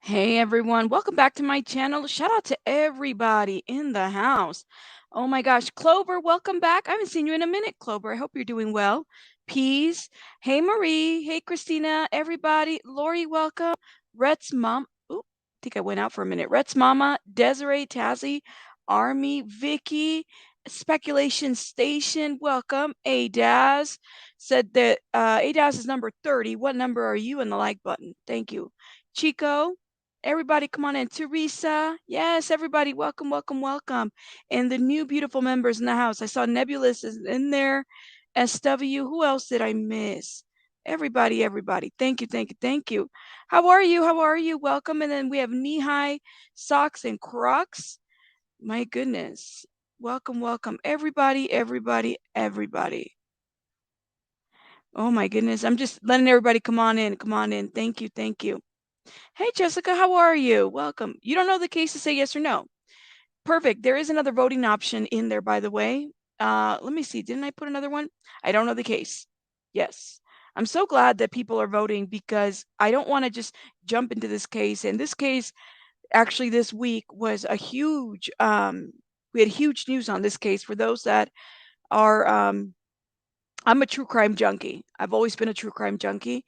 Hey everyone, welcome back to my channel. Shout out to everybody in the house. Oh my gosh, Clover, welcome back. I haven't seen you in a minute, Clover. I hope you're doing well. Peace. Hey Marie. Hey Christina. Everybody. Lori, welcome. Rhett's mom. Oop, I think I went out for a minute. Rhett's mama. Desiree, Tazzy, Army, Vicky, Speculation Station. Welcome. Adaz said that Adaz is number 30. What number are you in the like button? Thank you. Chico. Everybody, come on in. Teresa. Yes, everybody, welcome, welcome, welcome. And the new beautiful members in the house. I saw Nebulous is in there. SW. Who else did I miss? Everybody, everybody. Thank you, thank you, thank you. How are you? How are you? Welcome. And then we have knee-high socks and Crocs. My goodness. Welcome, welcome. Everybody, everybody, everybody. Oh my goodness. I'm just letting everybody come on in. Come on in. Thank you, thank you. Hey, Jessica, how are you? Welcome. You don't know the case to say yes or no. Perfect. There is another voting option in there, by the way. Let me see. Didn't I put another one? I don't know the case. Yes. I'm so glad that people are voting because I don't want to just jump into this case. And this case, actually, this week was a huge, we had huge news on this case for those that are, I'm a true crime junkie. I've always been a true crime junkie.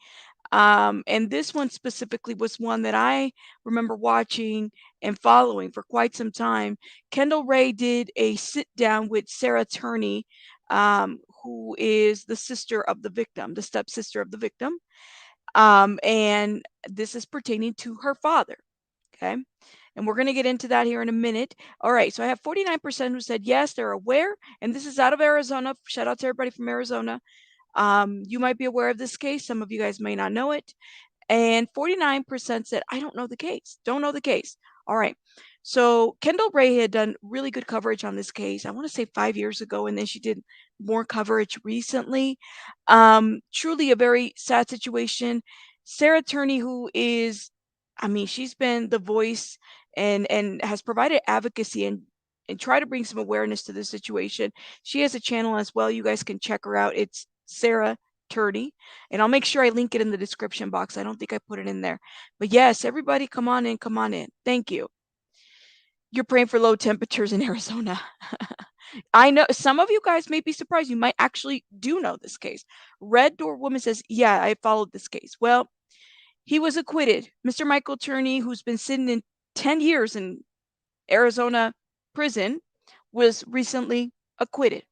And this one specifically was one that I remember watching and following for quite some time. Kendall Ray did a sit down with Alissa Turney, who is the sister of the victim, the stepsister of the victim. And this is pertaining to her father. Okay. And we're going to get into that here in a minute. All right. So I have 49% who said yes, they're aware. And this is out of Arizona. Shout out to everybody from Arizona. You might be aware of this case. Some of you guys may not know it. And 49% said, I don't know the case. Don't know the case. All right. So Kendall Ray had done really good coverage on this case. I want to say 5 years ago, and then she did more coverage recently. Truly a very sad situation. Alissa Turney, who is, I mean, she's been the voice and has provided advocacy and try to bring some awareness to this situation. She has a channel as well. You guys can check her out. It's Alissa Turney, and I'll make sure I link it in the description box. I don't think I put it in there. But yes, everybody come on in, come on in. Thank you. You're praying for low temperatures in Arizona. I know some of you guys may be surprised. You might actually do know this case. Red Door Woman says, yeah, I followed this case. Well, he was acquitted. Mr. Michael Turney, who's been sitting in 10 years in Arizona prison, was recently acquitted.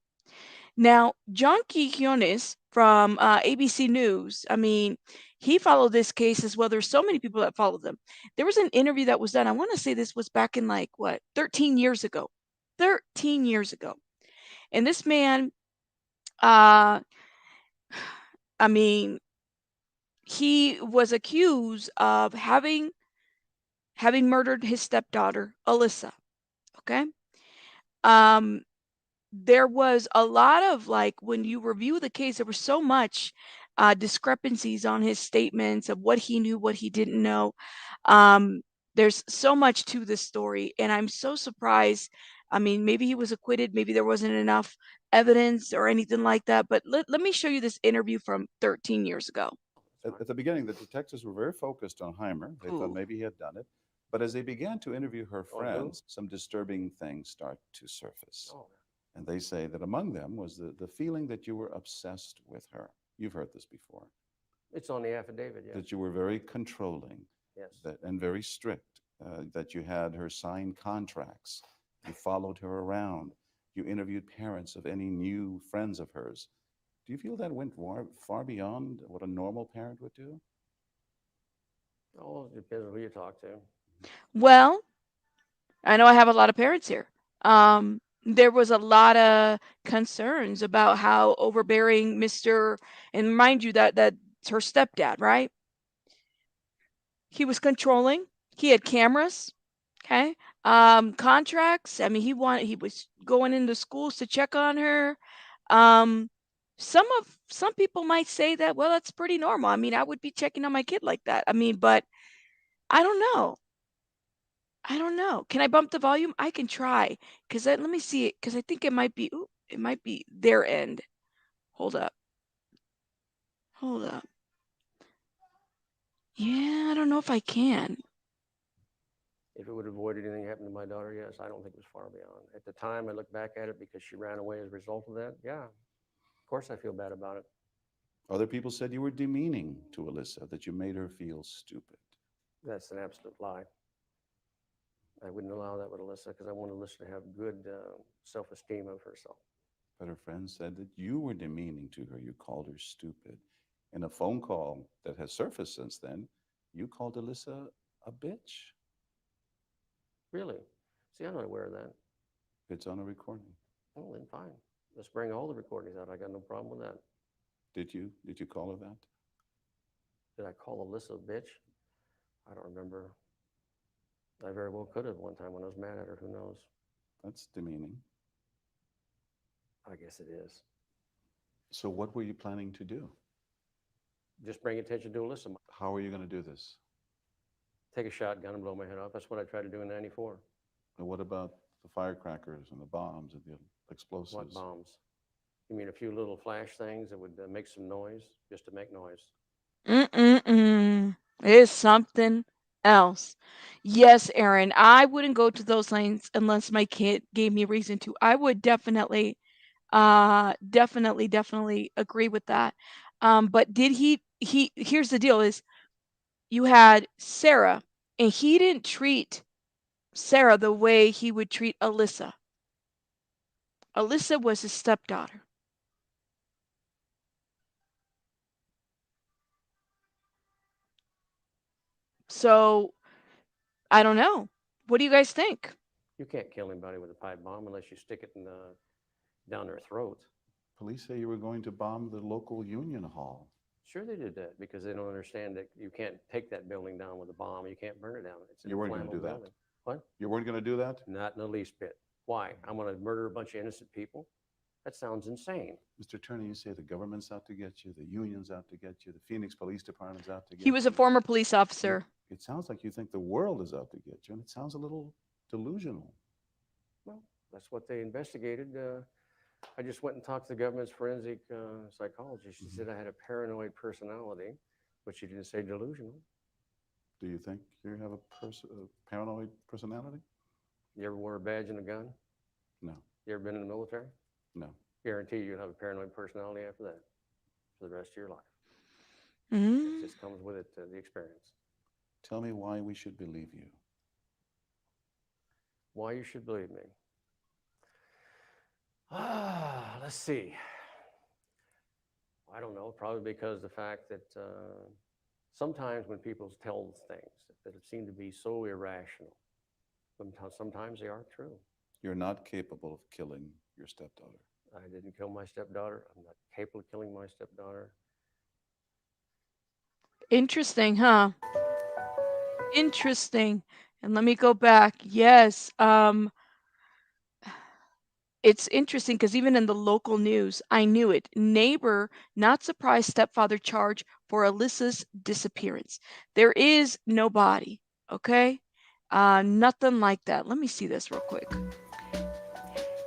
Now, John Quiñones from ABC News, I mean, he followed this case as well. There's so many people that followed them. There was an interview that was done. I want to say this was back in like what, 13 years ago. 13 years ago. And this man, uh, I mean, he was accused of having murdered his stepdaughter, Alissa. Okay. Um, there was a lot of like when you review the case, there was so much discrepancies on his statements of what he knew, what he didn't know. There's so much to this story, and I'm so surprised. I mean, maybe he was acquitted, maybe there wasn't enough evidence or anything like that. But let me show you this interview from 13 years ago. At the beginning, the detectives were very focused on Heimer. They thought Ooh. maybe he had done it. But as they began to interview her friends, some disturbing things start to surface. And they say that among them was the feeling that you were obsessed with her. You've heard this before. It's on the affidavit, yeah. That you were very controlling. Yes. And very strict. That you had her sign contracts. You followed her around. You interviewed parents of any new friends of hers. Do you feel that went far beyond what a normal parent would do? Oh, it depends on who you talk to. Well, I know I have a lot of parents here. There was a lot of concerns about how overbearing Mr. and mind you that's her stepdad, right? He was controlling. He had cameras. Okay. Contracts. I mean, he was going into schools to check on her. Um, some people might say that, well, that's pretty normal. I mean, I would be checking on my kid like that. I mean, but I don't know. I don't know. Can I bump the volume? I can try. Cause let me see it. Cause I think it might be. Ooh, it might be their end. Hold up. Hold up. Yeah, I don't know if I can. If it would avoid anything happening to my daughter, yes, I don't think it was far beyond. At the time, I look back at it because she ran away as a result of that. Yeah, of course I feel bad about it. Other people said you were demeaning to Alissa, that you made her feel stupid. That's an absolute lie. I wouldn't allow that with Alissa because I want Alissa to have good self-esteem of herself. But her friends said that you were demeaning to her. You called her stupid. In a phone call that has surfaced since then, you called Alissa a bitch. Really? See, I'm not aware of that. It's on a recording. Oh, then fine. Let's bring all the recordings out. I got no problem with that. Did you call her that? Did I call Alissa a bitch? I don't remember. I very well could have one time when I was mad at her. Who knows? That's demeaning. I guess it is. So what were you planning to do? Just bring attention to Alissa. How are you going to do this? Take a shotgun and blow my head off. That's what I tried to do in '94. And what about the firecrackers and the bombs and the explosives? What bombs? You mean a few little flash things that would make some noise just to make noise? It's something else. Yes, Aaron, I wouldn't go to those lengths unless my kid gave me a reason to. I would definitely agree with that. But did he here's the deal is you had Sarah and he didn't treat Sarah the way he would treat Alissa. Alissa was his stepdaughter. So I don't know. What do you guys think? You can't kill anybody with a pipe bomb unless you stick it down their throat. Police say you were going to bomb the local union hall. Sure, they did that because they don't understand that you can't take that building down with a bomb. You can't burn it down. It's an You weren't going to do inflammable that. building. What? You weren't going to do that? Not in the least bit. Why? I'm going to murder a bunch of innocent people? That sounds insane. Mr. Turney, you say the government's out to get you, the union's out to get you, the Phoenix Police Department's out to get you. He was a former police officer. It sounds like you think the world is out to get you, and it sounds a little delusional. Well, that's what they investigated. I just went and talked to the government's forensic psychologist. She said I had a paranoid personality, but she didn't say delusional. Do you think you have a paranoid personality? You ever wore a badge and a gun? No. You ever been in the military? No. Guarantee you'll have a paranoid personality after that for the rest of your life. Mm. It just comes with it, the experience. Tell me why we should believe you. Why you should believe me? Let's see. I don't know, probably because the fact that sometimes when people tell things that seem to be so irrational, sometimes they are true. You're not capable of killing your stepdaughter. I didn't kill my stepdaughter. I'm not capable of killing my stepdaughter. Interesting, huh? Interesting. And let me go back. Yes. It's interesting because even in the local news, I knew it. Neighbor not surprised stepfather charged for Alyssa's disappearance. There is no body. Okay. Nothing like that. Let me see this real quick.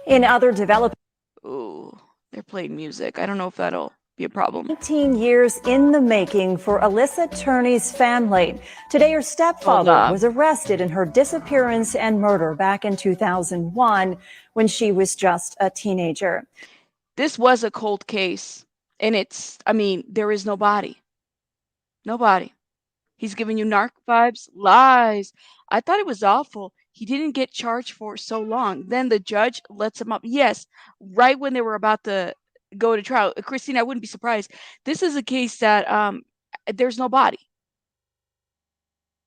In other developing. Ooh, they're playing music. I don't know if that'll be a problem. 18 years in the making for Alissa Turney's family. Today, her stepfather was arrested in her disappearance and murder back in 2001 when she was just a teenager. This was a cold case, and there is no body. Nobody. He's giving you narc vibes, lies. I thought it was awful. He didn't get charged for so long. Then the judge lets him up. Yes, right when they were about to go to trial. Christine, I wouldn't be surprised. This is a case that there's no body.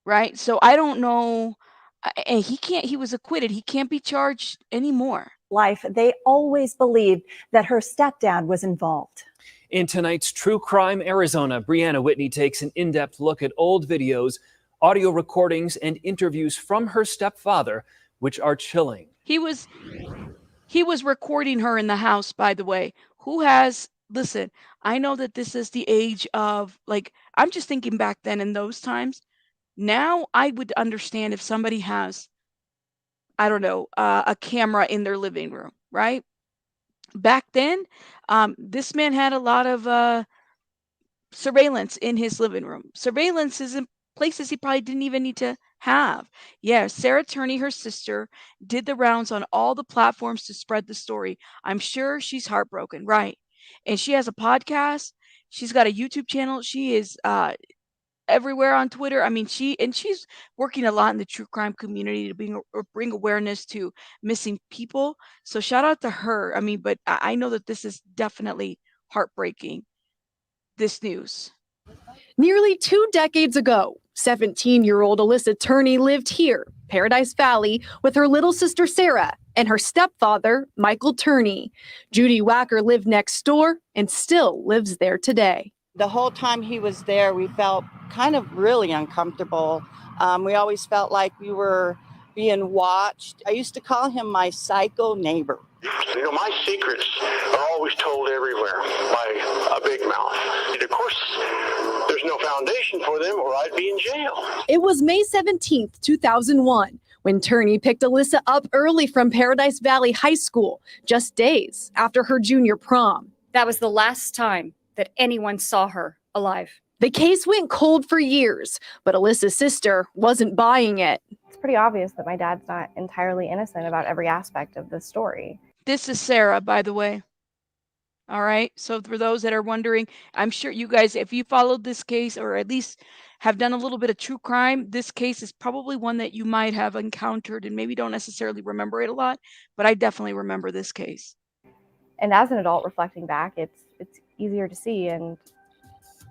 Right? So I don't know. And he was acquitted. He can't be charged anymore. Life, they always believed that her stepdad was involved. In tonight's True Crime Arizona, Brianna Whitney takes an in-depth look at old videos, audio recordings, and interviews from her stepfather, which are chilling. He was recording her in the house, by the way. Listen, I know that this is the age of, I'm just thinking back then in those times. Now I would understand if somebody has, I don't know, a camera in their living room, right? Back then, this man had a lot of surveillance in his living room. Surveillance is in places he probably didn't even need to have. Yeah, Sarah Turney, her sister, did the rounds on all the platforms to spread the story. I'm sure she's heartbroken, right? And she has a podcast. She's got a YouTube channel. She is everywhere on Twitter. She's working a lot in the true crime community to bring awareness to missing people. So shout out to her. But I know that this is definitely heartbreaking, this news. Nearly 2 decades ago, 17-year-old Alissa Turney lived here, Paradise Valley, with her little sister Sarah and her stepfather, Michael Turney. Judy Wacker lived next door and still lives there today. The whole time he was there, we felt kind of really uncomfortable. We always felt like we were being watched. I used to call him my psycho neighbor. You know, my secrets are always told everywhere by a big mouth. And of course, there's no foundation for them or I'd be in jail. It was May 17th, 2001, when Turney picked Alissa up early from Paradise Valley High School, just days after her junior prom. That was the last time that anyone saw her alive. The case went cold for years, but Alyssa's sister wasn't buying it. It's pretty obvious that my dad's not entirely innocent about every aspect of this story. This is Sarah, by the way. All right. So for those that are wondering, I'm sure you guys, if you followed this case or at least have done a little bit of true crime, this case is probably one that you might have encountered and maybe don't necessarily remember it a lot, but I definitely remember this case. And as an adult reflecting back, it's easier to see, and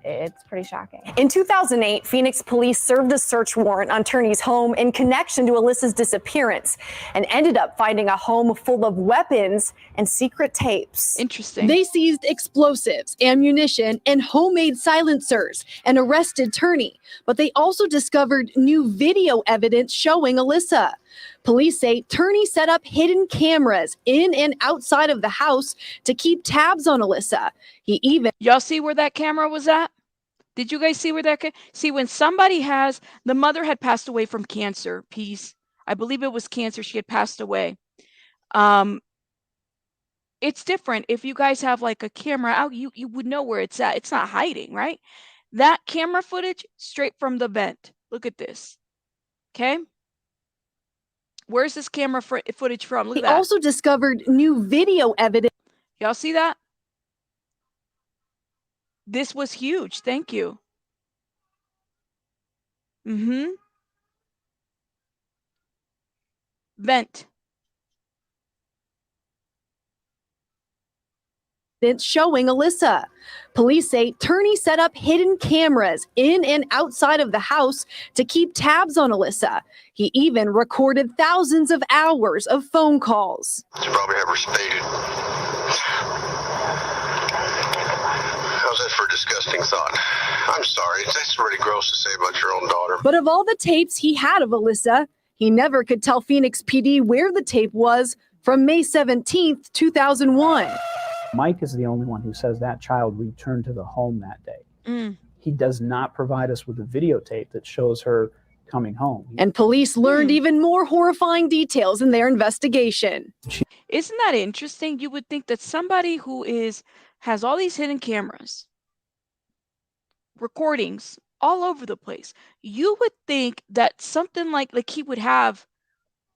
it's pretty shocking. In 2008, Phoenix police served a search warrant on Turney's home in connection to Alyssa's disappearance and ended up finding a home full of weapons and secret tapes. Interesting. They seized explosives, ammunition, and homemade silencers and arrested Turney. But they also discovered new video evidence showing Alissa. Police say Turney set up hidden cameras in and outside of the house to keep tabs on Alissa. Y'all see where that camera was at? Did you guys see where see, when somebody the mother had passed away from cancer, I believe it was cancer. She had passed away. It's different. If you guys have like a camera out, you would know where it's at. It's not hiding, right? That camera footage straight from the vent. Look at this. Okay. Where's this camera footage from? Look at that. They also discovered new video evidence. Y'all see that? This was huge. Thank you. Vent. evidence showing Alissa. Police say Turney set up hidden cameras in and outside of the house to keep tabs on Alissa. He even recorded thousands of hours of phone calls. You probably have her spaded. How's that for a disgusting thought? I'm sorry. That's really gross to say about your own daughter. But of all the tapes he had of Alissa, he never could tell Phoenix PD where the tape was from May 17th, 2001. Mike is the only one who says that child returned to the home that day. He does not provide us with a videotape that shows her coming home. And police learned even more horrifying details in their investigation. Isn't that interesting? You would think that somebody who has all these hidden cameras, recordings all over the place, you would think that something like he would have.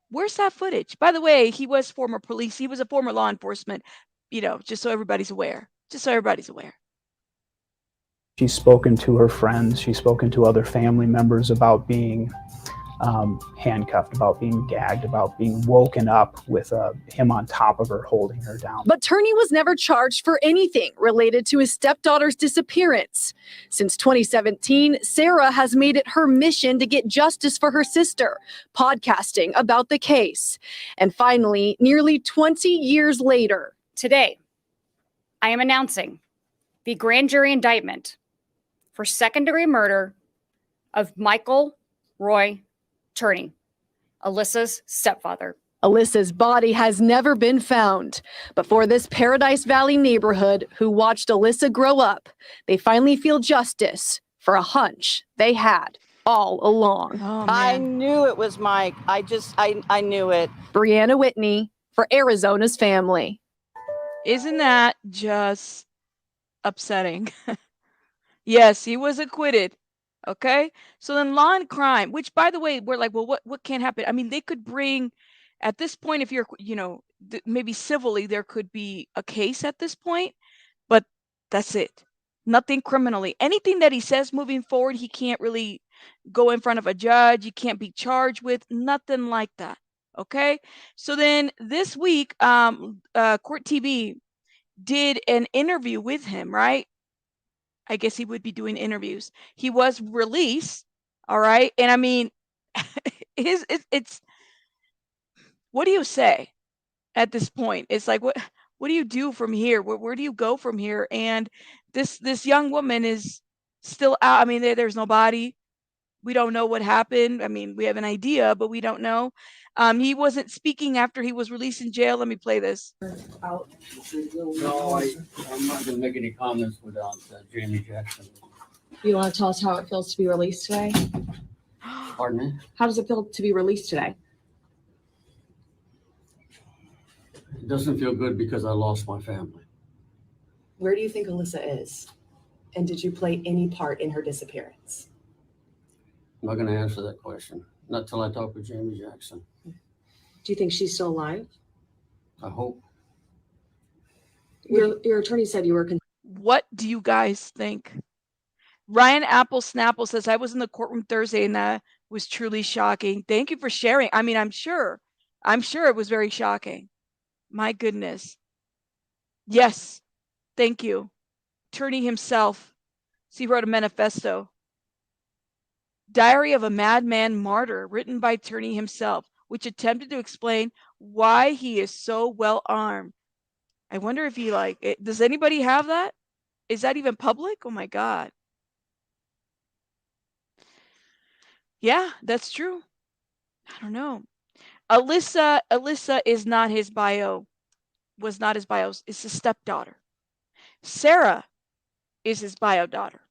Where's that footage? By the way, he was former police. He was a former law enforcement, just so everybody's aware. She's spoken to her friends. She's spoken to other family members about being handcuffed, about being gagged, about being woken up with him on top of her, holding her down. But Turney was never charged for anything related to his stepdaughter's disappearance. Since 2017, Sarah has made it her mission to get justice for her sister, podcasting about the case. And finally, nearly 20 years later, today, I am announcing the grand jury indictment for second-degree murder of Michael Roy Turney, Alissa's stepfather. Alissa's body has never been found. But for this Paradise Valley neighborhood who watched Alissa grow up, they finally feel justice for a hunch they had all along. Oh, I knew it was Mike. I knew it. Brianna Whitney for Arizona's Family. Isn't that just upsetting? Yes, he was acquitted. Okay. So then law and crime, which by the way, we're like, well, what can happen? I mean, they could bring at this point, if you're, maybe civilly, there could be a case at this point, but that's it. Nothing criminally. Anything that he says moving forward, he can't really go in front of a judge. You can't be charged with nothing like that. Okay. So then this week, Court TV did an interview with him, right? I guess he would be doing interviews. He was released. All right. And I mean, it's what do you say at this point? It's like, what do you do from here? Where do you go from here? And this young woman is still out. I mean, there's no body. We don't know what happened. I mean, we have an idea, but we don't know. He wasn't speaking after he was released in jail. Let me play this. No, I'm not going to make any comments without Jamie Jackson. You want to tell us how it feels to be released today? Pardon me? How does it feel to be released today? It doesn't feel good because I lost my family. Where do you think Alissa is? And did you play any part in her disappearance? I'm not going to answer that question. Not till I talk with Jamie Jackson. Do you think she's still alive? I hope. Your attorney said you were. What do you guys think? Ryan Apple Snapple says, I was in the courtroom Thursday and that was truly shocking. Thank you for sharing. I mean, I'm sure it was very shocking. My goodness. Yes. Thank you. Turney himself. So he wrote a manifesto. Diary of a Madman Martyr, written by Turney himself, which attempted to explain why he is so well armed. I wonder if he does anybody have that? Is that even public? Oh my God. Yeah, that's true. I don't know. Alissa is not his bio. Was not his bio. It's his stepdaughter. Sarah is his bio daughter.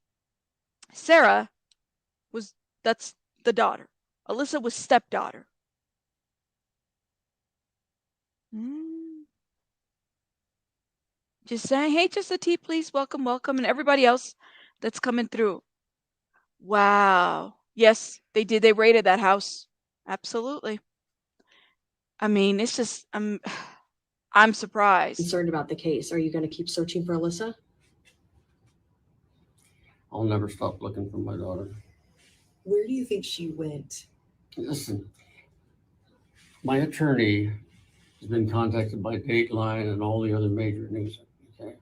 Sarah that's the daughter. Alissa was stepdaughter. Just saying, hey, just a tea, please. Welcome. And everybody else that's coming through. Wow. Yes, they did. They raided that house. Absolutely. I mean, it's just, I'm surprised. Concerned about the case. Are you going to keep searching for Alissa? I'll never stop looking for my daughter. Where do you think she went? Listen, my attorney has been contacted by Dateline and all the other major news. Okay,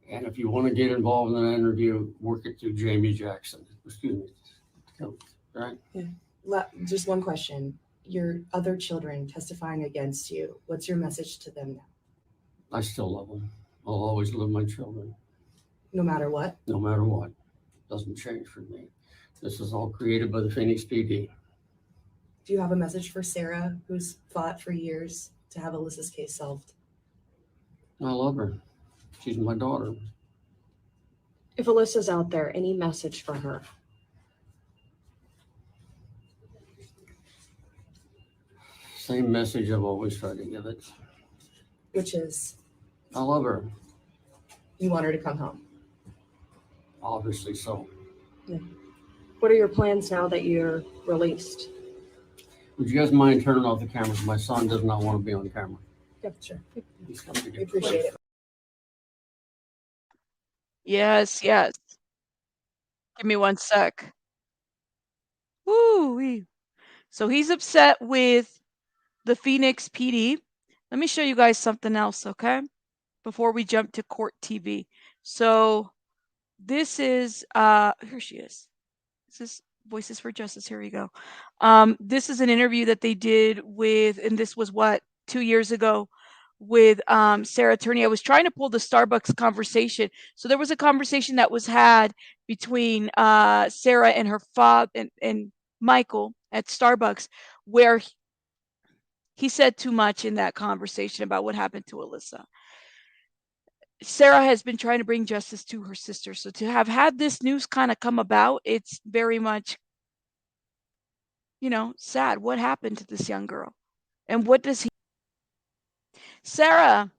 And if you want to get involved in an interview, work it through Jamie Jackson. Excuse me. Right? Yeah. Just one question. Your other children testifying against you, what's your message to them now? I still love them. I'll always love my children. No matter what? No matter what. Doesn't change for me. This is all created by the Phoenix PD. Do you have a message for Sarah, who's fought for years to have Alyssa's case solved? I love her. She's my daughter. If Alyssa's out there, any message for her? Same message I've always tried to give it. Which is? I love her. You want her to come home? Obviously so. Yeah. What are your plans now that you're released? Would you guys mind turning off the cameras? My son does not want to be on camera. Yeah, sure. He's coming to We get appreciate it. Yes, yes. Give me one sec. Woo-wee. So he's upset with the Phoenix PD. Let me show you guys something else, okay? Before we jump to court TV. So this is, here she is. This is Voices for Justice. Here we go. This is an interview that they did with, and this was what, 2 years ago, with Alissa Turney. I was trying to pull the Starbucks conversation. So there was a conversation that was had between Sarah and her father and Michael at Starbucks, where he said too much in that conversation about what happened to Alissa. Sarah has been trying to bring justice to her sister. So to have had this news kind of come about, it's very much, you know, sad. What happened to this young girl? And what does he? Sarah,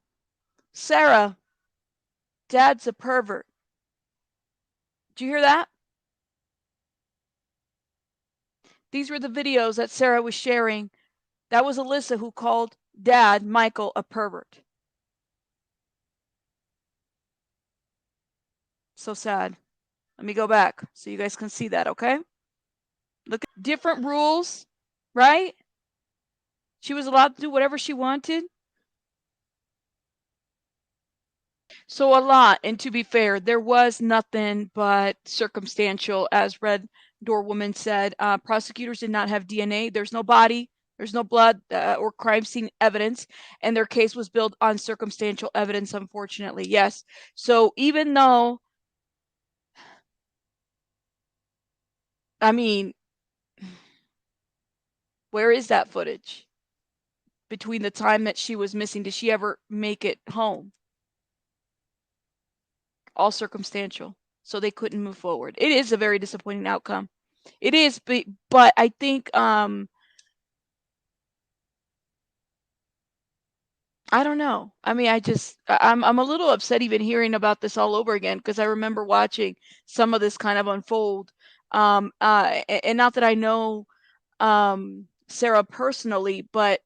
Dad's a pervert. Did you hear that? These were the videos that Sarah was sharing. That was Alissa who called Dad, Michael, a pervert. So sad. Let me go back so you guys can see that, okay? Look at different rules, right? She was allowed to do whatever she wanted. So a lot, and to be fair, there was nothing but circumstantial, as Red Door Woman said. Prosecutors did not have DNA. There's no body, there's no blood or crime scene evidence, and their case was built on circumstantial evidence, unfortunately. Yes. So even though, I mean, where is that footage? Between the time that she was missing, did she ever make it home? All circumstantial. So they couldn't move forward. It is a very disappointing outcome. It is, but I think I don't know. I mean, I'm a little upset even hearing about this all over again, because I remember watching some of this kind of unfold. And not that I know Sarah personally, but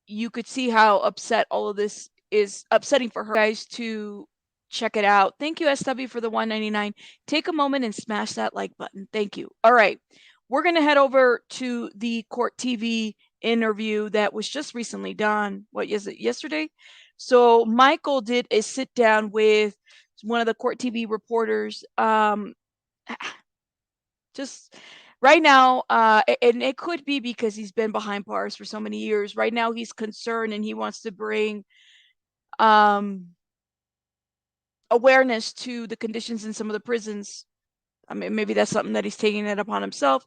you could see how upset all of this is, upsetting for her. Guys, to check it out. Thank you, SW, for the $1.99. Take a moment and smash that like button. Thank you. All right. We're going to head over to the Court TV interview that was just recently done. What is it? Yesterday? So Michael did a sit down with one of the Court TV reporters. Just right now, and it could be because he's been behind bars for so many years. Right now, he's concerned and he wants to bring awareness to the conditions in some of the prisons. I mean, maybe that's something that he's taking it upon himself.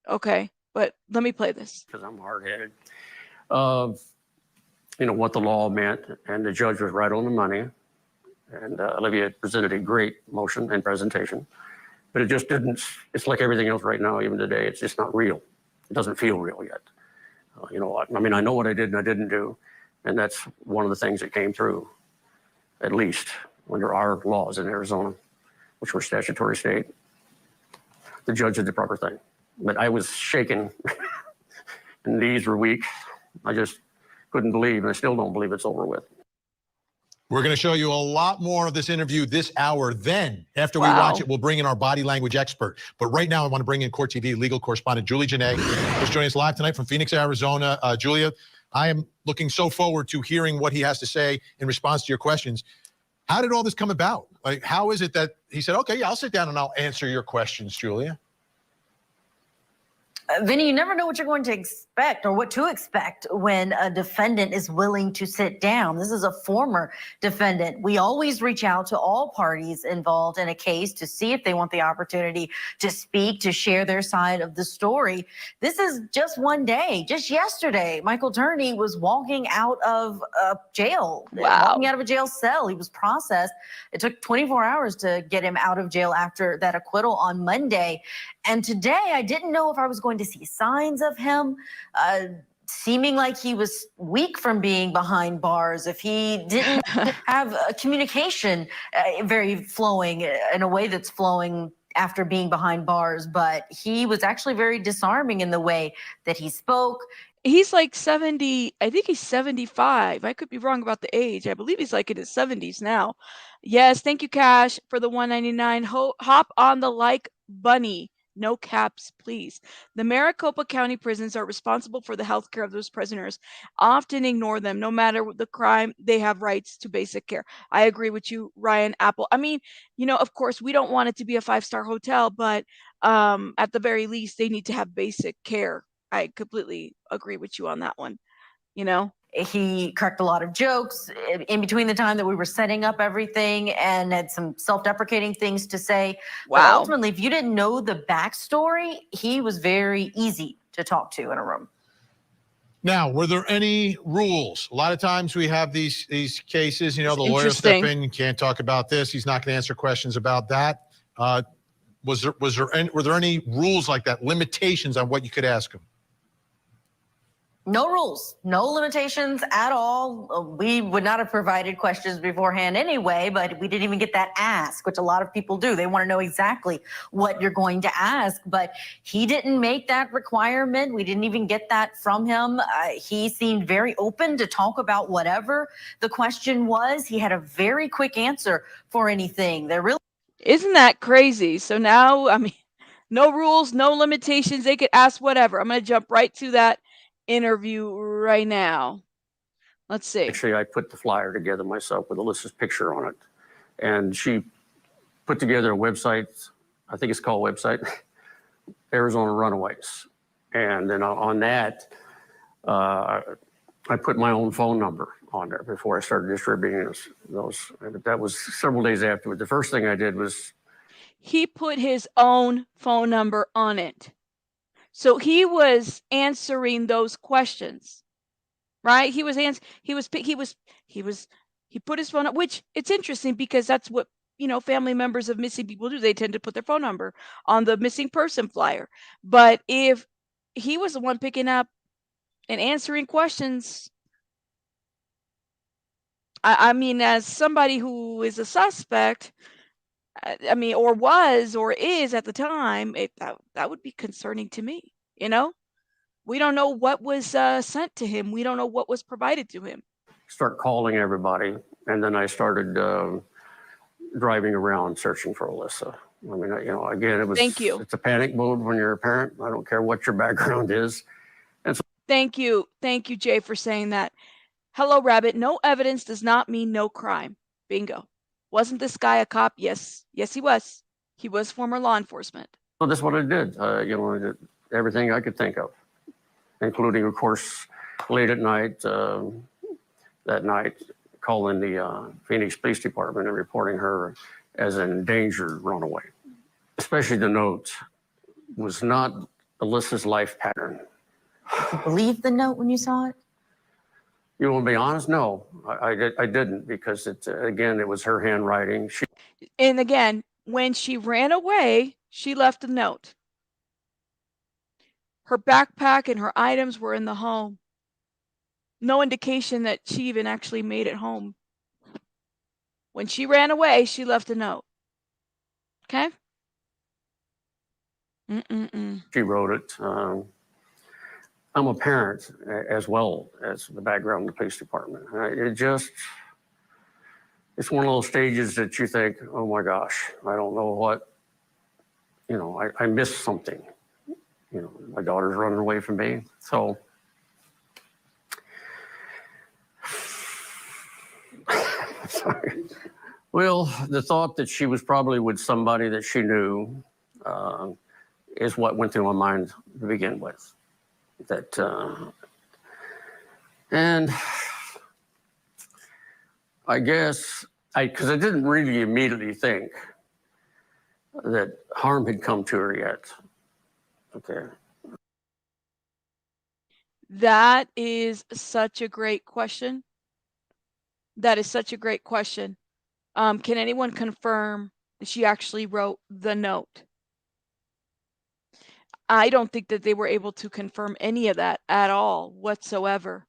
Okay, but let me play this. Because I'm hard-headed. You know, what the law meant, and the judge was right on the money. And Olivia presented a great motion and presentation. But it just didn't, it's like everything else right now, even today, it's just not real. It doesn't feel real yet. You know, I mean, I know what I did and I didn't do. And that's one of the things that came through, at least under our laws in Arizona, which were statutory state. The judge did the proper thing. But I was shaken and knees were weak. I just couldn't believe, and I still don't believe it's over with. We're going to show you a lot more of this interview this hour. Then, after we watch it, we'll bring in our body language expert. But right now, I want to bring in Court TV legal correspondent Julie Janae, who's joining us live tonight from Phoenix, Arizona. Julia, I am looking so forward to hearing what he has to say in response to your questions. How did all this come about? Like, how is it that he said, okay, yeah, I'll sit down and I'll answer your questions, Julia? Vinny, you never know what you're going to expect or what to expect when a defendant is willing to sit down. This is a former defendant. We always reach out to all parties involved in a case to see if they want the opportunity to speak, to share their side of the story. This is just one day. Just yesterday, Michael Turney was walking out of jail, walking out of a jail cell. He was processed. It took 24 hours to get him out of jail after that acquittal on Monday. And today, I didn't know if I was going to see signs of him seeming like he was weak from being behind bars, if he didn't have a communication very flowing in a way that's flowing after being behind bars. But he was actually very disarming in the way that he spoke. He's like 70, I think he's 75. I could be wrong about the age. I believe he's like in his 70s now. Yes, thank you, Cash, for the $1.99. Hop on the like bunny. No caps, please. The Maricopa County prisons are responsible for the health care of those prisoners. Often ignore them. No matter the crime, they have rights to basic care. I agree with you, Ryan Apple. I mean, you know, of course, we don't want it to be a 5-star hotel, but at the very least, they need to have basic care. I completely agree with you on that one, you know? He cracked a lot of jokes in between the time that we were setting up everything and had some self-deprecating things to say. Wow. But ultimately, if you didn't know the backstory, he was very easy to talk to in a room. Now, were there any rules? A lot of times we have these cases, you know, the lawyer step in, you can't talk about this. He's not going to answer questions about that. Were there any rules like that, limitations on what you could ask him? No rules, no limitations at all. We would not have provided questions beforehand anyway, but we didn't even get that ask, which a lot of people do. They want to know exactly what you're going to ask, but he didn't make that requirement. We didn't even get that from him. He seemed very open to talk about whatever the question was. He had a very quick answer for anything. Isn't that crazy? So now, I mean, no rules, no limitations. They could ask whatever. I'm going to jump right to that interview right now. Let's see. Actually, I put the flyer together myself with Alyssa's picture on it. And she put together a website, I think it's called website, Arizona Runaways. And then on that, I put my own phone number on there before I started distributing those. That was several days afterward. The first thing I did was he put his own phone number on it. So he was answering those questions, right? He put his phone up, which it's interesting because that's what, you know, family members of missing people do. They tend to put their phone number on the missing person flyer. But if he was the one picking up and answering questions, I mean, as somebody who is a suspect, I mean, or was or is at the time, that would be concerning to me, you know? We don't know what was sent to him. We don't know what was provided to him. start calling everybody. And then I started driving around searching for Alissa. I mean, you know, again, it was, Thank you. It's a panic mode when you're a parent. I don't care what your background is. And so Thank you, Jay, for saying that. Hello, Rabbit. No evidence does not mean no crime. Bingo. Wasn't this guy a cop? Yes, he was. He was former law enforcement. well, that's what I did. You know, I did everything I could think of, including, of course, late at night, that night, calling the Phoenix Police Department and reporting her as an endangered runaway. Especially the note was not Alyssa's life pattern. Did you believe the note when you saw it? You want to be honest? No, I didn't, because again, it was her handwriting. And again, when she ran away, she left a note. Her backpack and her items were in the home. No indication that she even actually made it home. When she ran away, she left a note. Okay? She wrote it. I'm a parent as well as the background in the police department. It's one of those stages that you think, oh my gosh, I don't know what, you know, I missed something. You know, my daughter's running away from me. So, sorry. Well, the thought that she was probably with somebody that she knew is what went through my mind to begin with. That, and I guess, because I didn't really immediately think that harm had come to her yet. Okay. That is such a great question. That is such a great question. Can anyone confirm she actually wrote the note? I don't think that they were able to confirm any of that at all whatsoever.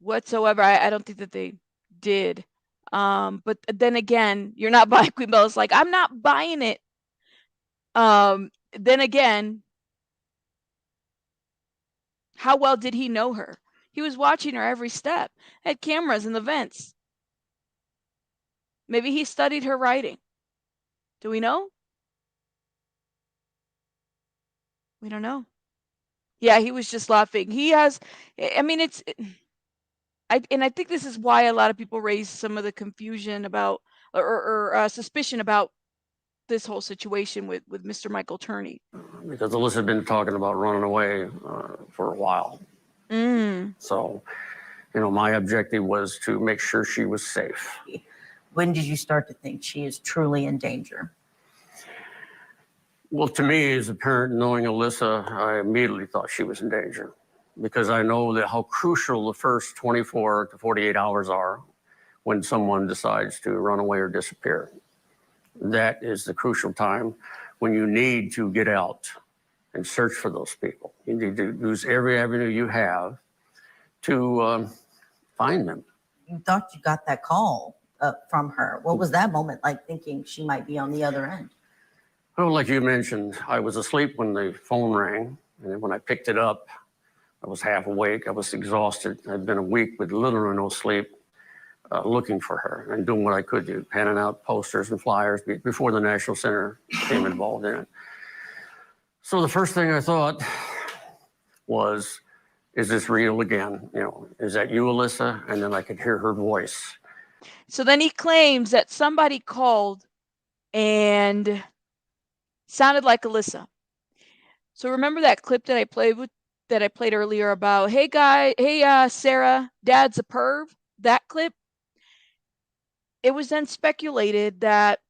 I don't think that they did. But then again, you're not buying Queen Bella's like, I'm not buying it. Then again, how well did he know her? He was watching her every step, had cameras in the vents. Maybe he studied her writing. Do we know? We don't know. Yeah, he was just laughing. He has, I mean, I think this is why a lot of people raise some of the confusion about or suspicion about this whole situation with Mr. Michael Turney. Because Alissa had been talking about running away for a while. So, you know, my objective was to make sure she was safe. When did you start to think she is truly in danger? Well, to me, as a parent, knowing Alissa, I immediately thought she was in danger because I know that how crucial the first 24 to 48 hours are when someone decides to run away or disappear. That is the crucial time when you need to get out and search for those people. You need to use every avenue you have to find them. You thought you got that call from her. What was that moment like, thinking she might be on the other end? Well, like you mentioned, I was asleep when the phone rang, and when I picked it up, I was half awake. I was exhausted. I'd been a week with little or no sleep, looking for her and doing what I could do, handing out posters and flyers before the National Center became involved in it. So the first thing I thought was, is this real again? You know, is that you, Alissa? And then I could hear her voice. So then he claims that somebody called and sounded like Alissa. So remember that clip that I played earlier about, hey Sarah, Dad's a perv, that clip? It was then speculated that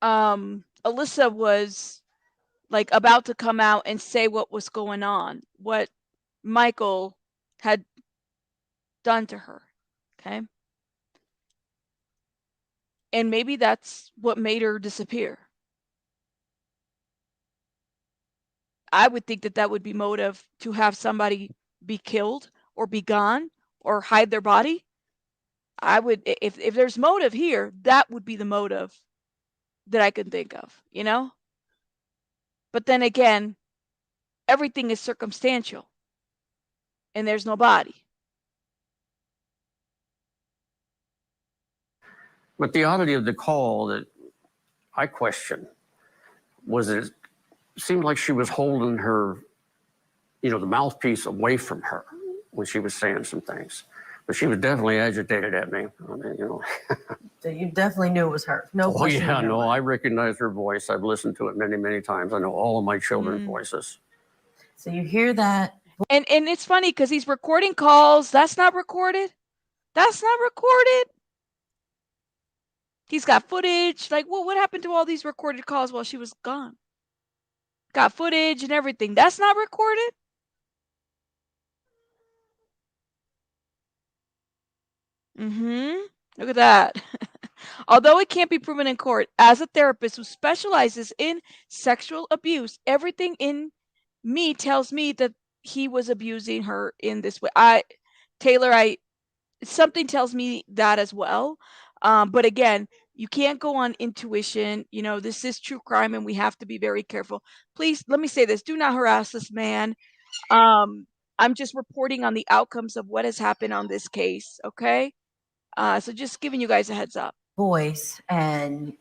Alissa was like about to come out and say what was going on, what Michael had done to her. Okay. And maybe that's what made her disappear. I would think that that would be motive, to have somebody be killed or be gone or hide their body. I would, if there's motive here, that would be the motive that I can think of, you know? But then again, everything is circumstantial and there's no body. But the oddity of the call that I question was it seemed like she was holding her, you know, the mouthpiece away from her when she was saying some things. But she was definitely agitated at me. I mean, you know. So you definitely knew it was her. No question. Oh, yeah, no, I recognize her voice. I've listened to it many, many times. I know all of my children's voices. So you hear that. And it's funny because he's recording calls. That's not recorded. That's not recorded. He's got footage. Like, well, what happened to all these recorded calls while she was gone? Got footage and everything. That's not recorded. Look at that. Although it can't be proven in court, as a therapist who specializes in sexual abuse, everything in me tells me that he was abusing her in this way. Something tells me that as well. But again, you can't go on intuition. You know, this is true crime and we have to be very careful. Please, let me say this. Do not harass this man. I'm just reporting on the outcomes of what has happened on this case. Okay. So just giving you guys a heads up. Voice. And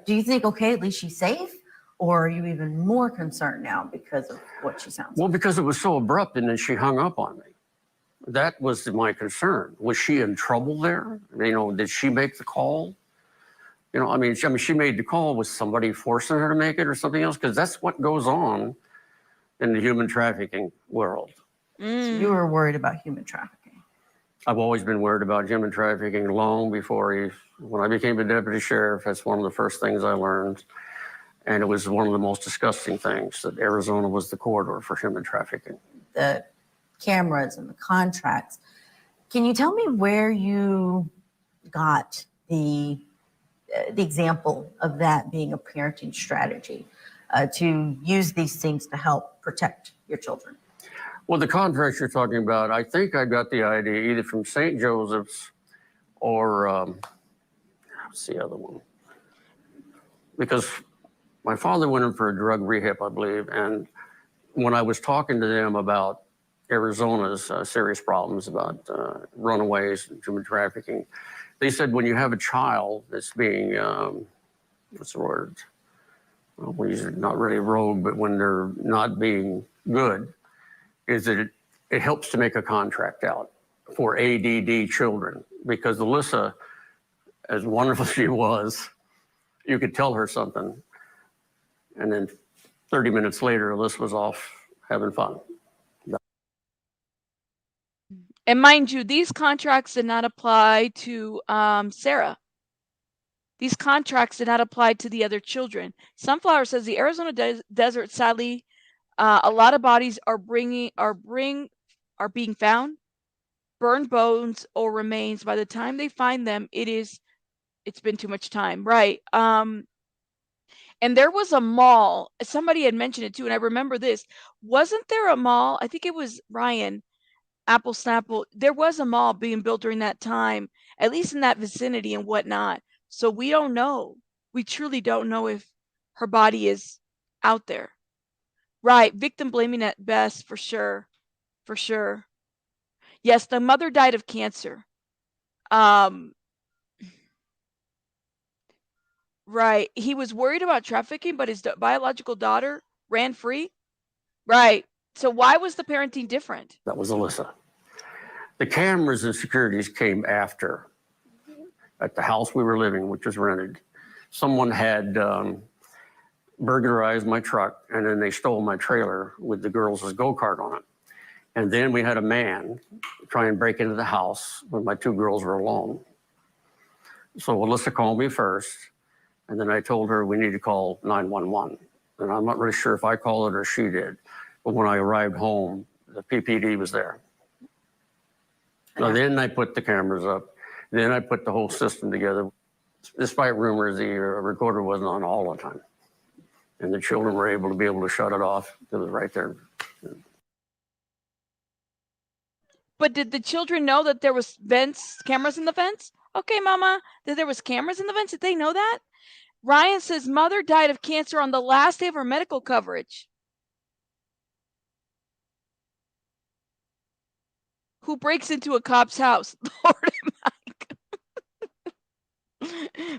do you think, okay, at least she's safe? Or are you even more concerned now because of what she sounds like? Well, because it was so abrupt and then she hung up on me. That was my concern. Was she in trouble there? You know, did she make the call? You know, I mean, she made the call. Was somebody forcing her to make it or something else? Because that's what goes on in the human trafficking world. So you were worried about human trafficking. I've always been worried about human trafficking long before when I became a deputy sheriff. That's one of the first things I learned. And it was one of the most disgusting things, that Arizona was the corridor for human trafficking. The cameras and the contracts. Can you tell me where you got the example of that being a parenting strategy to use these things to help protect your children? Well, the contracts you're talking about, I think I got the idea either from St. Joseph's or what's the other one? Because my father went in for a drug rehab, I believe, and when I was talking to them about Arizona's serious problems about runaways and human trafficking, they said when you have a child that's being, what's the word? Well, when he's not really rogue, but when they're not being good, is that it helps to make a contract out for ADD children. Because Alissa, as wonderful as she was, you could tell her something, and then 30 minutes later, Alissa was off having fun. And mind you, these contracts did not apply to Sarah. These contracts did not apply to the other children. Sunflower says the Arizona desert, sadly, a lot of bodies are being found, burned bones or remains. By the time they find them, it's been too much time, right? And there was a mall. Somebody had mentioned it too, and I remember this. Wasn't there a mall? I think it was Ryan. Apple Snapple, there was a mall being built during that time, at least in that vicinity and whatnot. So we don't know. We truly don't know if her body is out there. Right. Victim blaming at best, for sure. For sure. Yes, the mother died of cancer. Right. He was worried about trafficking, but his biological daughter ran free. Right. So why was the parenting different? That was Alissa. The cameras and securities came after. At the house we were living, which was rented, someone had burglarized my truck, and then they stole my trailer with the girls' go-kart on it. And then we had a man try and break into the house when my two girls were alone. So Alissa called me first, and then I told her we need to call 911. And I'm not really sure if I called it or she did. But when I arrived home, the PPD was there. So then I put the cameras up. Then I put the whole system together. Despite rumors, the recorder wasn't on all the time. And the children were able to shut it off. It was right there. But did the children know that there was cameras in the fence? Okay, Mama, that there was cameras in the fence? Did they know that? Ryan says mother died of cancer on the last day of her medical coverage. Who breaks into a cop's house? Lord, Mike.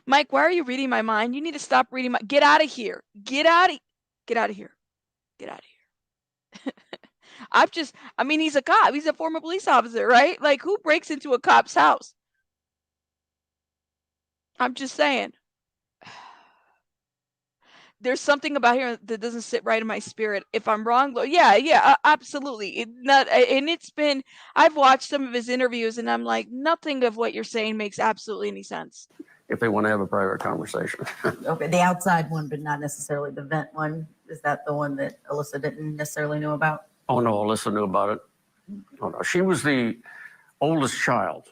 Mike, why are you reading my mind? You need to stop reading get out of here. Get out of here. Get out of here. He's a cop. He's a former police officer, right? Like, who breaks into a cop's house? I'm just saying. There's something about here that doesn't sit right in my spirit. If I'm wrong, yeah, absolutely. I've watched some of his interviews, and I'm like, nothing of what you're saying makes absolutely any sense. If they want to have a private conversation. Okay, the outside one, but not necessarily the vent one. Is that the one that Alissa didn't necessarily know about? Oh, no, Alissa knew about it. Oh, no. She was the oldest child.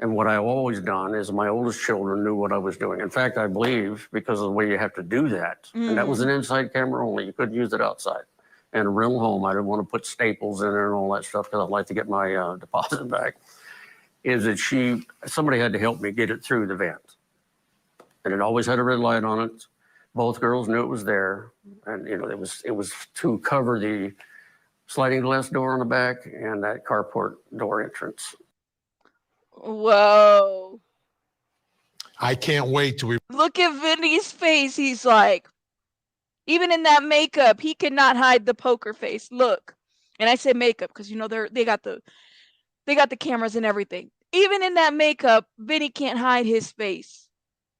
And what I've always done is my oldest children knew what I was doing. In fact, I believe because of the way you have to do that, and that was an inside camera only, you couldn't use it outside. And a real home, I didn't want to put staples in there and all that stuff because I'd like to get my deposit back, is that somebody had to help me get it through the vent. And it always had a red light on it. Both girls knew it was there. And it was to cover the sliding glass door on the back and that carport door entrance. Whoa. I can't wait till we look at Vinny's face. He's like, even in that makeup, he cannot hide the poker face. Look. And I say makeup because they got the They got the cameras and everything. Even in that makeup, Vinny can't hide his face.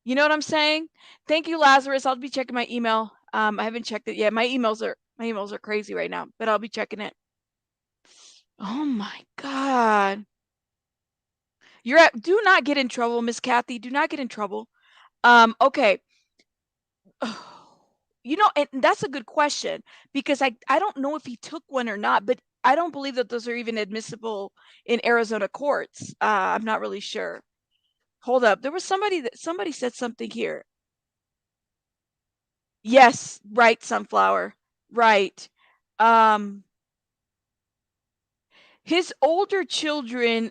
You know what I'm saying? Thank you, Lazarus. I'll be checking my email. I haven't checked it yet. My emails are crazy right now, but I'll be checking it. Oh my God. Do not get in trouble, Miss Kathy. Do not get in trouble. Okay. You know, and that's a good question because I don't know if he took one or not, but I don't believe that those are even admissible in Arizona courts. I'm not really sure. Hold up. There was somebody said something here. Yes, right, Sunflower. Right. His older children,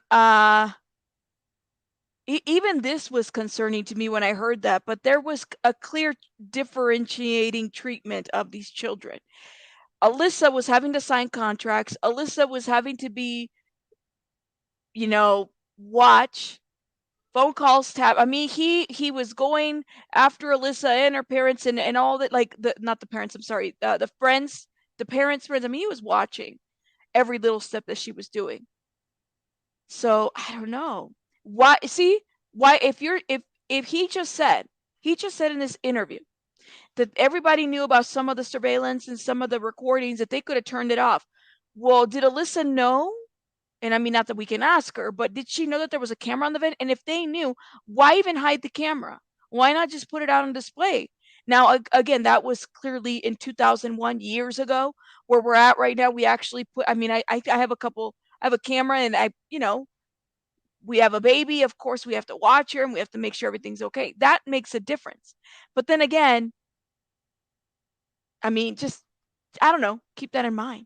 even this was concerning to me when I heard that, but there was a clear differentiating treatment of these children. Alissa was having to sign contracts. Alissa was having to be, watch phone calls, I mean, he was going after Alissa and her parents and all that, like not the parents, I'm sorry, the friends, the parents' friends. I mean, he was watching every little step that she was doing. So I don't know why. See why if he just said in this interview that everybody knew about some of the surveillance and some of the recordings that they could have turned it off. Well, did Alissa know? And I mean, not that we can ask her, but did she know that there was a camera on the vent? And if they knew, why even hide the camera? Why not just put it out on display? Now, again, that was clearly in 2001, years ago. Where we're at right now, we actually put, I mean, I have I have a camera and we have a baby. Of course, we have to watch her and we have to make sure everything's okay. That makes a difference. But then again, I mean, just, I don't know, keep that in mind.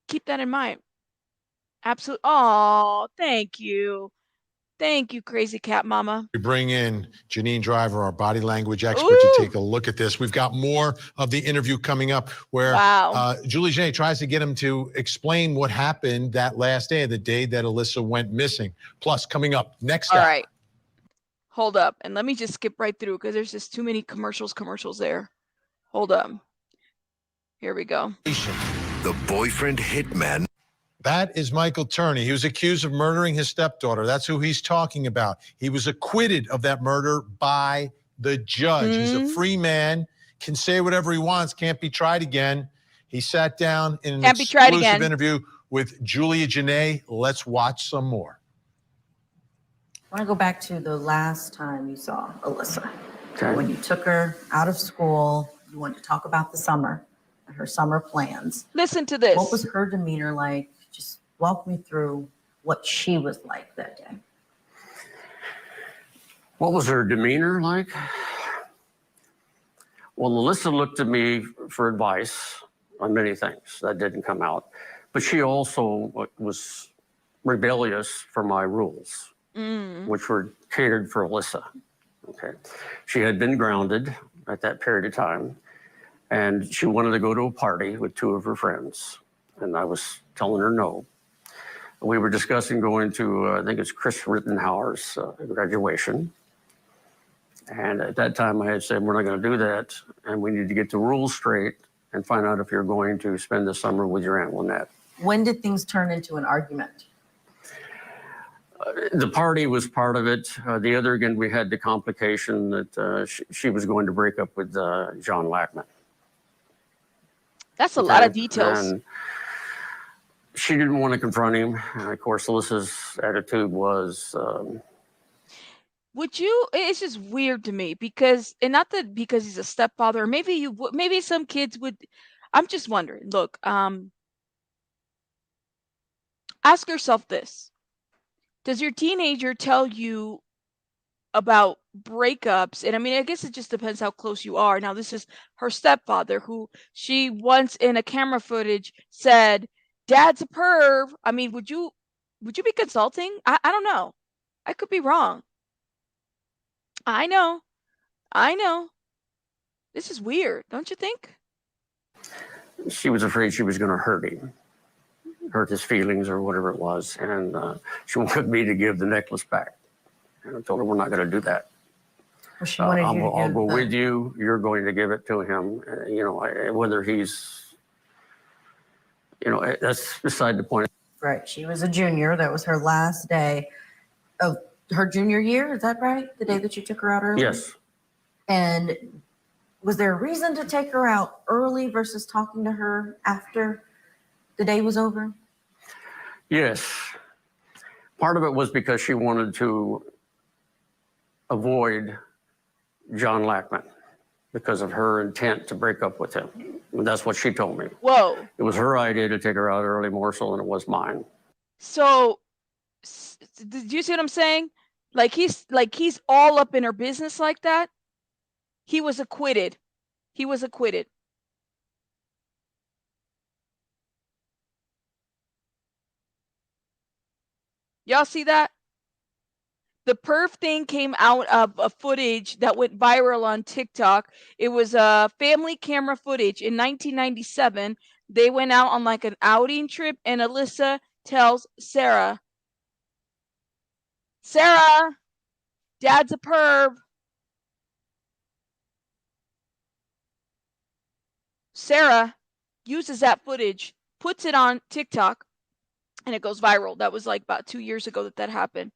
Keep that in mind. Absolutely. Oh, thank you. Thank you, Crazy Cat Mama. We bring in Janine Driver, our body language expert, to take a look at this. We've got more of the interview coming up where Julie Janae tries to get him to explain what happened that last day, the day that Alissa went missing. Plus, coming up next All hour. right. Hold up. And let me just skip right through because there's just too many commercials there. Hold up. Here we go. The boyfriend hitman. That is Michael Turney. He was accused of murdering his stepdaughter. That's who he's talking about. He was acquitted of that murder by the judge. He's a free man, can say whatever he wants, can't be tried again. He sat down in an exclusive interview with Julia Janae. Let's watch some more. I want to go back to the last time you saw Alissa. Okay. When you took her out of school, you wanted to talk about the summer, her summer plans. Listen to this. What was her demeanor like? Just walk me through what she was like that day. What was her demeanor like? Well, Alissa looked to me for advice on many things. That didn't come out. But she also was rebellious for my rules, which were catered for Alissa. Okay. She had been grounded at that period of time, and she wanted to go to a party with two of her friends. And I was telling her no. We were discussing going to, I think it's Chris Rittenhauer's graduation. And at that time I had said, we're not going to do that. And we need to get the rules straight and find out if you're going to spend the summer with your Aunt Lynette. When did things turn into an argument? The party was part of it. The other, again, we had the complication that she was going to break up with John Lackman. That's a lot of details. And she didn't want to confront him. And of course, Alyssa's attitude was... it's just weird to me because, and not that because he's a stepfather, or maybe some kids would, I'm just wondering, look, ask yourself this. Does your teenager tell you about breakups? And I mean, I guess it just depends how close you are. Now, this is her stepfather who she once in a camera footage said, Dad's a perv. I mean, would you be consulting? I don't know. I could be wrong. I know. This is weird, don't you think? She was afraid she was going to hurt him, hurt his feelings or whatever it was. And she wanted me to give the necklace back. And I told her, we're not going to do that. Well, she wanted you to I'll go with you. You're going to give it to him. Whether he's, that's beside the point. Right. She was a junior. That was her last day of her junior year. Is that right? The day that you took her out early? Yes. And was there a reason to take her out early versus talking to her after the day was over? Yes. Part of it was because she wanted to avoid John Lackman because of her intent to break up with him. And that's what she told me. Whoa. It was her idea to take her out early more so than it was mine. So, did you see what I'm saying? Like he's all up in her business like that. He was acquitted. He was acquitted. Y'all see that? The perf thing came out of a footage that went viral on TikTok. It was a family camera footage in 1997. They went out on like an outing trip, and Alissa tells Sarah, Dad's a perv. Sarah uses that footage, puts it on TikTok, and it goes viral. That was like about 2 years ago that happened.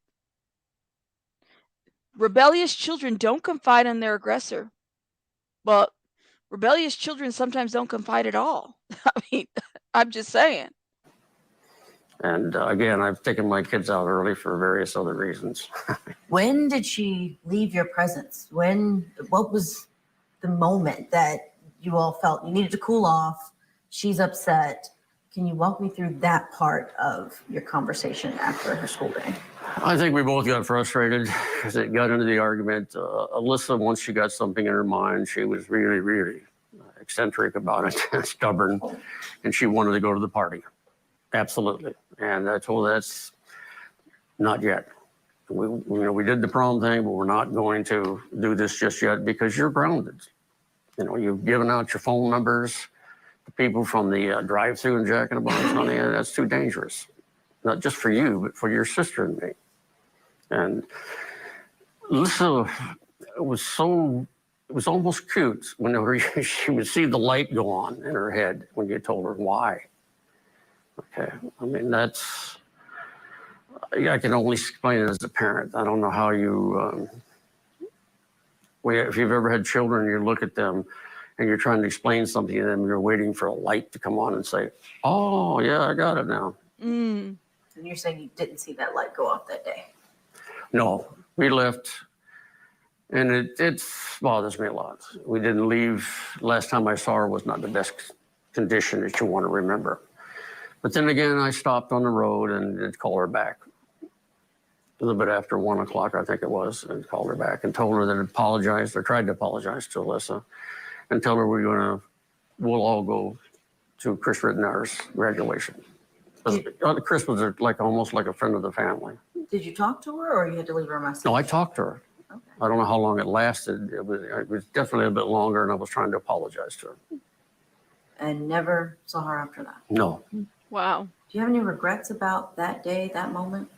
Rebellious children don't confide in their aggressor. Well, rebellious children sometimes don't confide at all. I mean, I'm just saying. And again, I've taken my kids out early for various other reasons. When did she leave your presence? What was the moment that you all felt you needed to cool off? She's upset. Can you walk me through that part of your conversation after her school day? I think we both got frustrated because it got into the argument. Alissa, once she got something in her mind, she was really, really eccentric about it, stubborn, and she wanted to go to the party. Absolutely. And I told her that's not yet. We did the prom thing, but we're not going to do this just yet because you're grounded. You've given out your phone numbers to people from the drive-thru in Jack in the Box, honey, and that's too dangerous. Not just for you, but for your sister and me. And Alissa it was almost cute whenever she would see the light go on in her head when you told her why. Okay, I mean, I can only explain it as a parent. I don't know how you, if you've ever had children, you look at them and you're trying to explain something to them, you're waiting for a light to come on and say, oh, yeah, I got it now. And you're saying you didn't see that light go off that day? No, we left, and it bothers me a lot. We didn't leave. Last time I saw her was not the best condition that you want to remember. But then again, I stopped on the road and did call her back. A little bit after 1 o'clock, I think it was, and called her back and told her that I apologized, or tried to apologize to Alissa, and tell her we'll all go to Chris Rittenauer's graduation. Chris was almost like a friend of the family. Did you talk to her, or you had to leave her a message? No, I talked to her. Okay. I don't know how long it lasted. It was definitely a bit longer, and I was trying to apologize to her. And never saw her after that? No. Wow. Do you have any regrets about that day, that moment?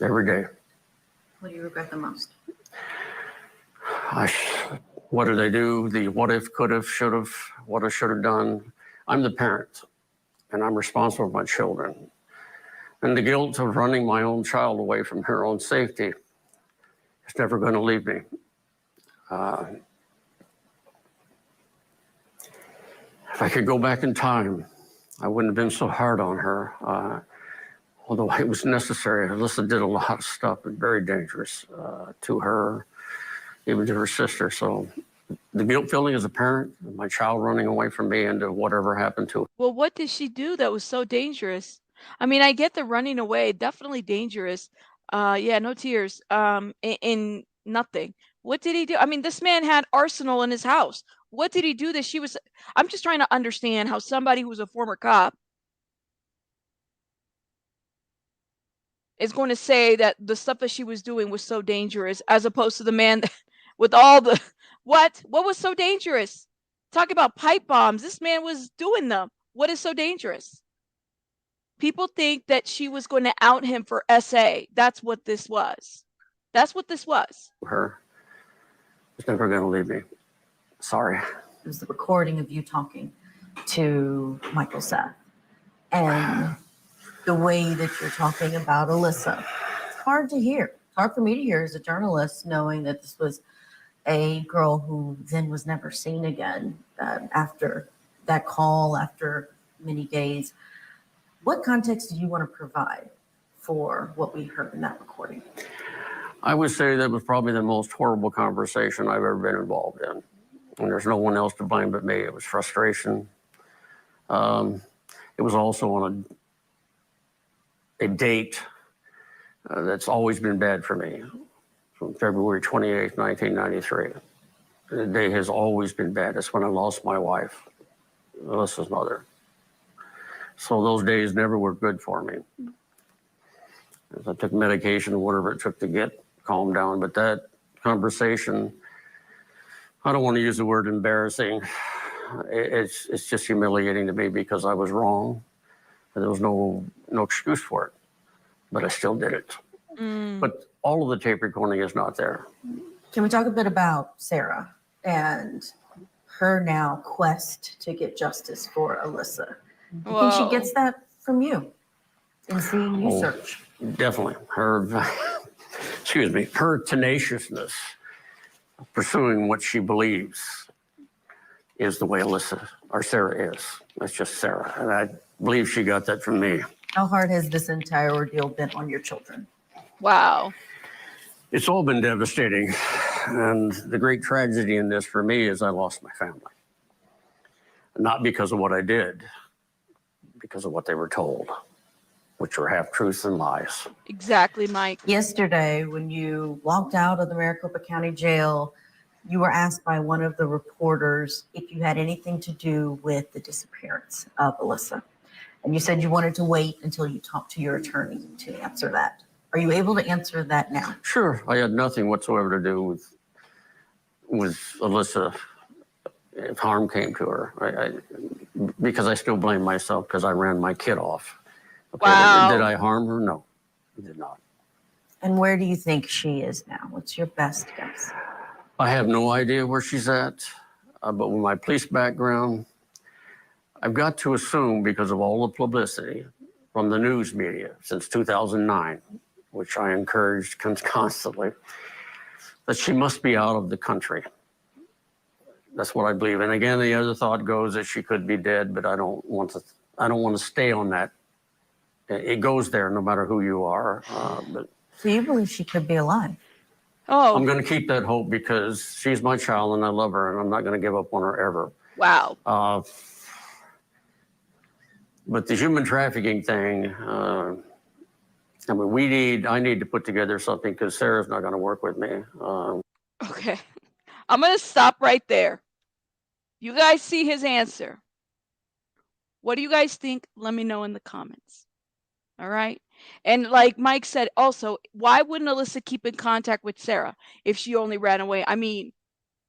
Every day. What do you regret the most? What did I do? The what if, could have, should have, what I should have done. I'm the parent, and I'm responsible for my children. And the guilt of running my own child away from her own safety is never going to leave me. If I could go back in time, I wouldn't have been so hard on her. Although it was necessary. Alissa did a lot of stuff, but very dangerous to her, even to her sister. So the guilt feeling as a parent, my child running away from me and whatever happened to her. Well, what did she do that was so dangerous? I mean, I get the running away, definitely dangerous. Yeah, no tears. In nothing. What did he do? I mean, this man had arsenal in his house. What did he do that she was? I'm just trying to understand how somebody who's a former cop is going to say that the stuff that she was doing was so dangerous, as opposed to the man with all the what was so dangerous? Talk about pipe bombs. This man was doing them. What is so dangerous? People think that she was going to out him for SA. That's what this was. That's what this was. Her was never going to leave me. Sorry. It was the recording of you talking to Michael Seth. And the way that you're talking about Alissa. It's hard to hear. It's hard for me to hear as a journalist, knowing that this was a girl who then was never seen again after that call, after many days. What context do you want to provide for what we heard in that recording? I would say that was probably the most horrible conversation I've ever been involved in. And there's no one else to blame but me. It was frustration. It was also on a date that's always been bad for me, from February 28th, 1993. The day has always been bad. That's when I lost my wife, Alyssa's mother. So those days never were good for me. I took medication or whatever it took to get calmed down, but that conversation, I don't want to use the word embarrassing. It's just humiliating to me because I was wrong. And there was no excuse for it, but I still did it. But all of the tape recording is not there. Can we talk a bit about Sarah and her now quest to get justice for Alissa? Do you think she gets that from you in seeing you search? Definitely. Her, excuse me, her tenaciousness, pursuing what she believes is the way Alissa or Sarah is. That's just Sarah. And I believe she got that from me. How hard has this entire ordeal been on your children? Wow. It's all been devastating. And the great tragedy in this for me is I lost my family. Not because of what I did, because of what they were told, which were half-truths and lies. Exactly, Mike. Yesterday, when you walked out of the Maricopa County Jail, you were asked by one of the reporters if you had anything to do with the disappearance of Alissa. And you said you wanted to wait until you talked to your attorney to answer that. Are you able to answer that now? Sure. I had nothing whatsoever to do with Alissa if harm came to her. Because I still blame myself because I ran my kid off. Okay, wow. Did I harm her? No, I did not. And where do you think she is now? What's your best guess? I have no idea where she's at, but with my police background, I've got to assume, because of all the publicity from the news media since 2009, which I encouraged constantly, that she must be out of the country. That's what I believe. And again, the other thought goes that she could be dead, but I don't want to stay on that. It goes there no matter who you are. But so you believe she could be alive? Oh. I'm going to keep that hope because she's my child and I love her and I'm not going to give up on her ever. Wow. But the human trafficking thing, I mean, I need to put together something because Sarah's not going to work with me. Okay. I'm going to stop right there. You guys see his answer. What do you guys think? Let me know in the comments. All right. And like Mike said, also, why wouldn't Alissa keep in contact with Sarah if she only ran away? I mean,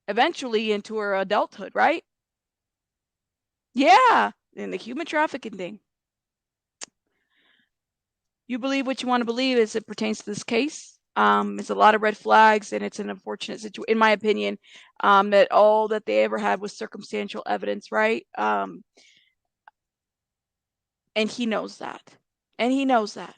eventually into her adulthood, right? Yeah. And the human trafficking thing. You believe what you want to believe as it pertains to this case. It's a lot of red flags, and it's an unfortunate situation, in my opinion, that all that they ever had was circumstantial evidence, right? And he knows that. And he knows that.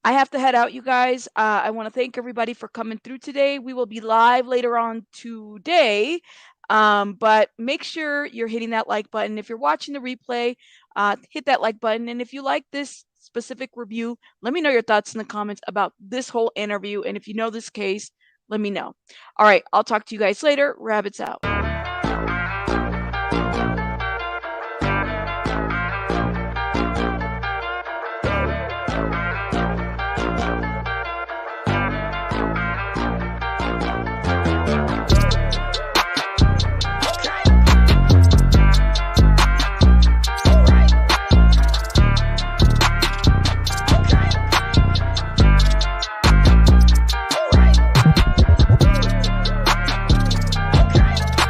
I have to head out, you guys. I want to thank everybody for coming through today. We will be live later on today, but make sure you're hitting that like button. If you're watching the replay, hit that like button. And if you like this specific review, let me know your thoughts in the comments about this whole interview. And if you know this case, let me know. All right, I'll talk to you guys later. Rabbits out.